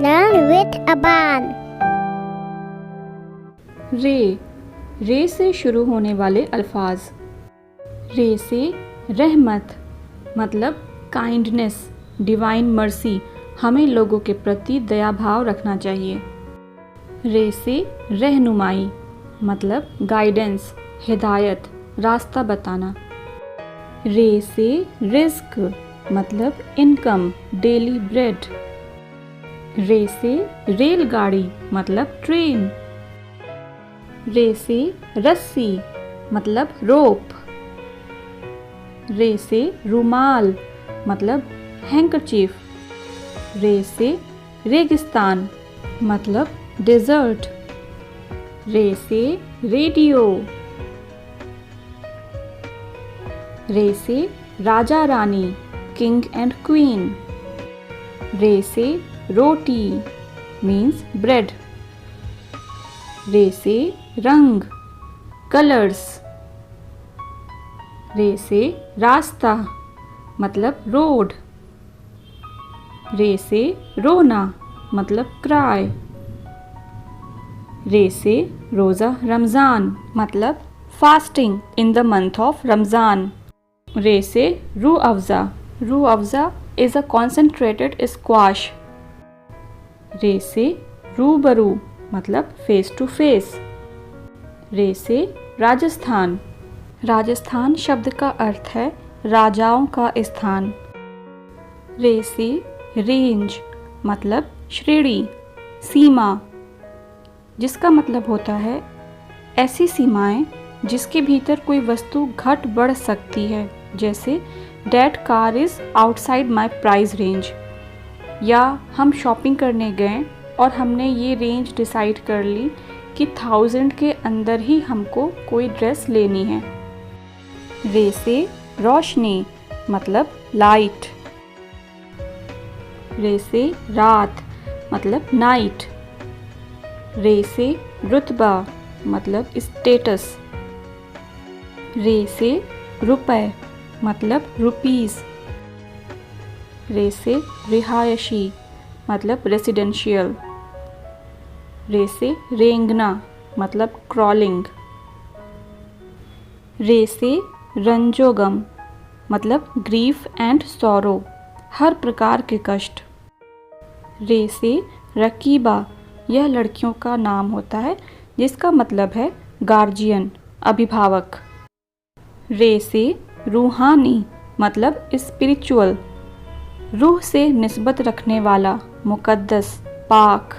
Learn with Aban. रे से शुरू होने वाले अल्फाज। रे से रहमत मतलब काइंडनेस, डिवाइन मर्सी, हमें लोगों के प्रति दया भाव रखना चाहिए। रे से रहनुमाई मतलब गाइडेंस, हिदायत, रास्ता बताना। रे से रिस्क मतलब इनकम, डेली ब्रेड। रे से रेलगाड़ी मतलब ट्रेन। रे से रस्सी मतलब रोप। रे से रुमाल मतलब हैंकरचीफ। रे से रेगिस्तान मतलब डेजर्ट। रे से रेडियो। रे से Raja Rani, king and queen. रे से रोटी मीन्स ब्रेड। रे से रंग कलर्स। रे से रास्ता मतलब रोड। रे से रोना मतलब क्राई। रे से रोज़ा रमज़ान मतलब fasting in the month of Ramzan. रे से Rooh Afza. Rooh Afza is a concentrated squash. रे से रूबरू मतलब फेस टू फेस। रे से राजस्थान। राजस्थान शब्द का अर्थ है राजाओं का स्थान। रे से रेंज मतलब श्रेणी, सीमा, जिसका मतलब होता है ऐसी सीमाएं जिसके भीतर कोई वस्तु घट बढ़ सकती है, जैसे that car is outside my price range, या हम शॉपिंग करने गए और हमने ये रेंज डिसाइड कर ली कि 1000 के अंदर ही हमको कोई ड्रेस लेनी है। रे से रोशनी मतलब लाइट। रे से रात मतलब नाइट। रे से रुतबा मतलब स्टेटस। रे से रुपए मतलब रुपीस। रे से रिहायशी मतलब रेसिडेंशियल। रे से रेंगना मतलब क्रॉलिंग। रे से रंजोगम मतलब ग्रीफ एंड सॉरो, हर प्रकार के कष्ट। रे से रकीबा, यह लड़कियों का नाम होता है जिसका मतलब है गार्जियन, अभिभावक। रे से रूहानी मतलब स्पिरिचुअल, रूह से निस्बत रखने वाला, मुकद्दस, पाक।